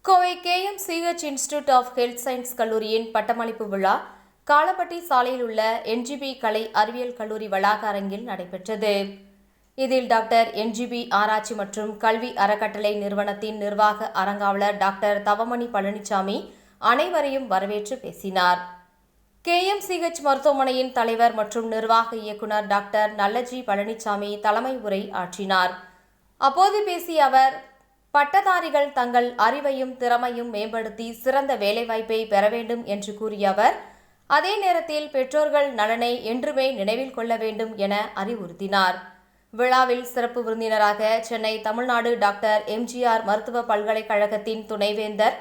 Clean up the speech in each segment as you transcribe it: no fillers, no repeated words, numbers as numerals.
Kovai KMCH institute of health science கல்லூரியின் பட்டமளிப்பு விழா காலப்பட்டி சாலையில் உள்ள NGB கலை அறிவியல் கல்லூரி வளாக அரங்கில் நடைபெற்றது. இதில் டாக்டர் NGB ஆராய்ச்சி மற்றும் கல்வி அறக்கட்டளை நிறுவனத்தின் நிர்வாக அரங்காவலர் டாக்டர் தவமணி பழனிசாமி அனைவரையும் வரவேற்று பேசினார். KMCH மருத்துவமனையின் தலைவர் மற்றும் நிர்வாக இயக்குநர் டாக்டர் நல்லஜி பழனிசாமி தலைமை உரை ஆற்றினார். அப்போது பேசிய அவர், பட்டதாரிகள் தங்கள் அறிவையும் திறமையும் மேம்படுத்தி சிறந்த வேலைவாய்ப்பை பெற வேண்டும் என்று கூறிய அவர், அதே நேரத்தில் பெற்றோர்கள் நலனை என்றுமே நினைவில் கொள்ள வேண்டும் என அறிவுறுத்தினார். விழாவில் சிறப்பு விருந்தினராக சென்னை தமிழ்நாடு டாக்டர் MGR மருத்துவ பல்கலைக்கழகத்தின் துணைவேந்தர்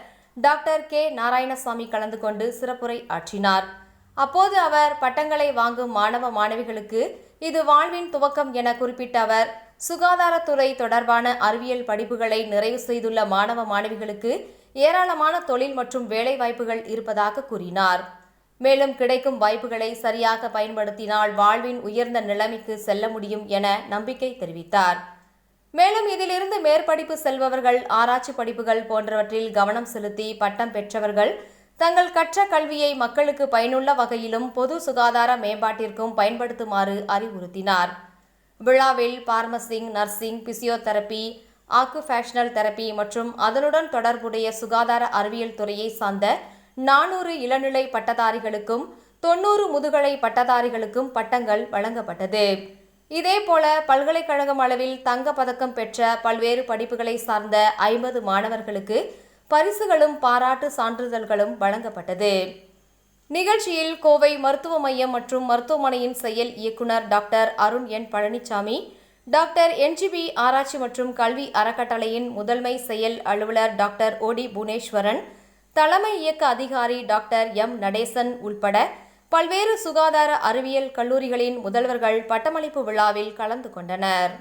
டாக்டர் K நாராயணசாமி கலந்து கொண்டு சிறப்புரை ஆற்றினார். அப்போது அவர், பட்டங்களை வாங்கும் மாணவ மாணவிகளுக்கு இது வாழ்வின் துவக்கம் என குறிப்பிட்ட அவர், சுகாதாரத்துறை தொடர்பான அறிவியல் படிப்புகளை நிறைவு செய்துள்ள மாணவ மாணவிகளுக்கு ஏராளமான தொழில் மற்றும் வேலை வாய்ப்புகள் இருப்பதாக கூறினார். மேலும் கிடைக்கும் வாய்ப்புகளை சரியாக பயன்படுத்தினால் வாழ்வின் உயர்ந்த நிலைமைக்கு செல்ல முடியும் என நம்பிக்கை தெரிவித்தார். மேலும் இதிலிருந்து மேற்படிப்பு செல்பவர்கள் ஆராய்ச்சி படிப்புகள் போன்றவற்றில் கவனம் செலுத்தி பட்டம் பெற்றவர்கள் தங்கள் கற்ற கல்வியை மக்களுக்கு பயனுள்ள வகையிலும் பொது சுகாதார மேம்பாட்டிற்கும் பயன்படுத்துமாறு அறிவுறுத்தினார். விழாவில் பார்மசிங், நர்சிங், பிசியோதெரபி, ஆக்குபேஷனல் தெரபி மற்றும் அதனுடன் தொடர்புடைய சுகாதார அறிவியல் துறையை சார்ந்த 400 இளநிலை பட்டதாரிகளுக்கும் 90 முதுகலை பட்டதாரிகளுக்கும் பட்டங்கள் வழங்கப்பட்டது. இதேபோல பல்கலைக்கழகம் அளவில் தங்க பதக்கம் பெற்ற பல்வேறு படிப்புகளை சார்ந்த 50 மாணவர்களுக்கு பரிசுகளும் பாராட்டு சான்றிதழ்களும் வழங்கப்பட்டது. நிகழ்ச்சியில் கோவை மருத்துவ மையம் மற்றும் மருத்துவமனையின் செயல் இயக்குநர் doctor Arun N Palaniswami, doctor NGB ஆராய்ச்சி மற்றும் கல்வி அறக்கட்டளையின் முதன்மை செயல் அலுவலர் டாக்டர் OD புவனேஸ்வரன், தலைமை இயக்க அதிகாரி டாக்டர் M நடேசன் உள்பட பல்வேறு சுகாதார அறிவியல் கல்லூரிகளின் முதல்வர்கள் பட்டமளிப்பு விழாவில் கலந்து கொண்டனர்.